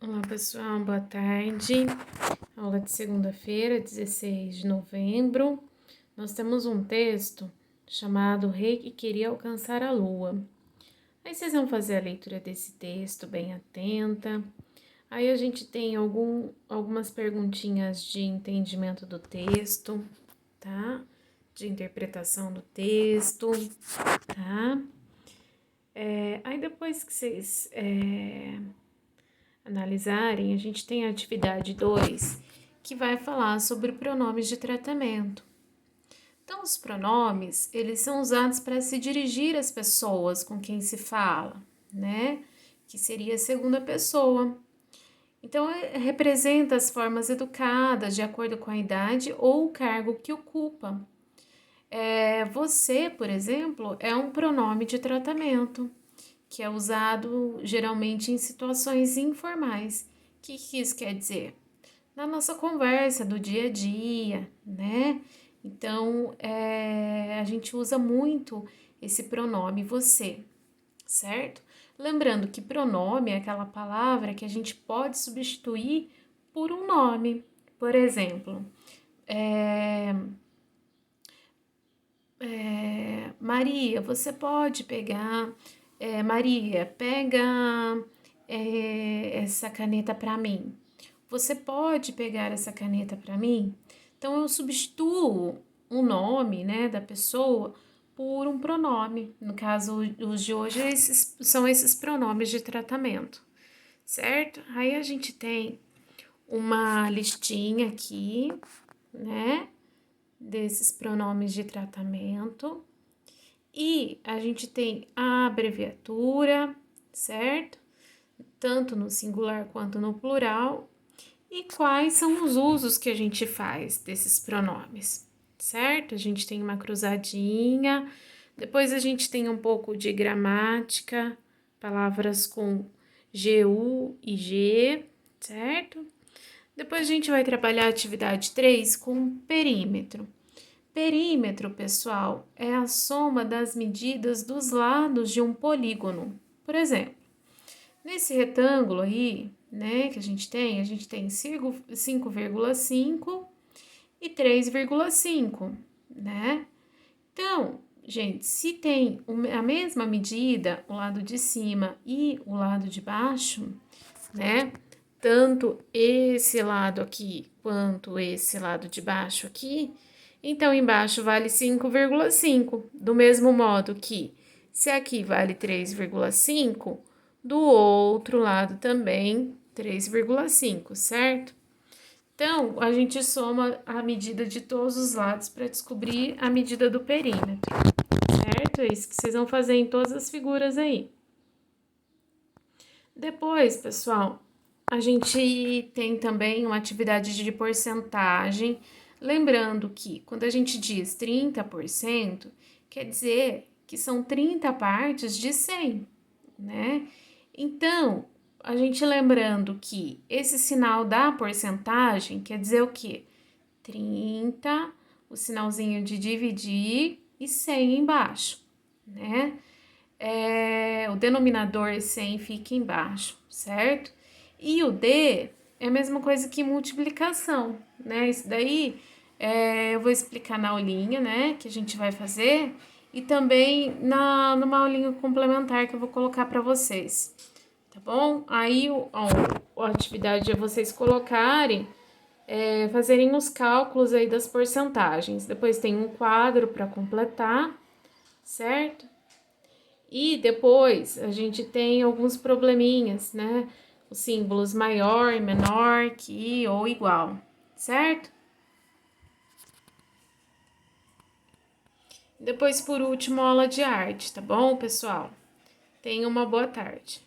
Olá, pessoal, boa tarde. Aula de segunda-feira, 16 de novembro. Nós temos um texto chamado O Rei que Queria Alcançar a Lua. Aí vocês vão fazer a leitura desse texto bem atenta. Aí a gente tem algumas perguntinhas de entendimento do texto, tá? De interpretação do texto, tá? Aí depois que vocês analisarem, a gente tem a atividade 2, que vai falar sobre pronomes de tratamento. Então, os pronomes, eles são usados para se dirigir às pessoas com quem se fala, né? Que seria a segunda pessoa. Então, representa as formas educadas de acordo com a idade ou o cargo que ocupa. Você, por exemplo, é um pronome de tratamento, que é usado geralmente em situações informais. O que isso quer dizer? Na nossa conversa do dia a dia, né? Então, a gente usa muito esse pronome você, certo? Lembrando que pronome é aquela palavra que a gente pode substituir por um nome. Por exemplo, Maria, você pode pegar. Maria, pega essa caneta para mim. Você pode pegar essa caneta para mim? Então, eu substituo o nome, né, da pessoa por um pronome. No caso, os de hoje, são esses pronomes de tratamento, certo? Aí a gente tem uma listinha aqui, né, desses pronomes de tratamento. E a gente tem a abreviatura, certo? Tanto no singular quanto no plural. E quais são os usos que a gente faz desses pronomes, certo? A gente tem uma cruzadinha, depois a gente tem um pouco de gramática, palavras com GU e G, certo? Depois a gente vai trabalhar a atividade 3 com perímetro. Perímetro, pessoal, é a soma das medidas dos lados de um polígono. Por exemplo, nesse retângulo aí, né, que a gente tem 5,5 e 3,5, né? Então, gente, se tem a mesma medida, o lado de cima e o lado de baixo, né? Tanto esse lado aqui quanto esse lado de baixo aqui, então embaixo vale 5,5. Do mesmo modo que se aqui vale 3,5, do outro lado também 3,5, certo? Então, a gente soma a medida de todos os lados para descobrir a medida do perímetro, certo? É isso que vocês vão fazer em todas as figuras aí. Depois, pessoal, a gente tem também uma atividade de porcentagem. Lembrando que quando a gente diz 30%, quer dizer que são 30 partes de 100, né? Então, a gente lembrando que esse sinal da porcentagem quer dizer o quê? 30, o sinalzinho de dividir e 100 embaixo, né? O denominador 100 fica embaixo, certo? E o D é a mesma coisa que multiplicação, né? Isso daí eu vou explicar na aulinha, né, que a gente vai fazer e também numa aulinha complementar que eu vou colocar para vocês, tá bom? Aí a atividade é vocês colocarem, fazerem os cálculos aí das porcentagens. Depois tem um quadro para completar, certo? E depois a gente tem alguns probleminhas, né? Os símbolos maior, menor, que ou igual, certo? Depois, por último, aula de arte, tá bom, pessoal? Tenha uma boa tarde.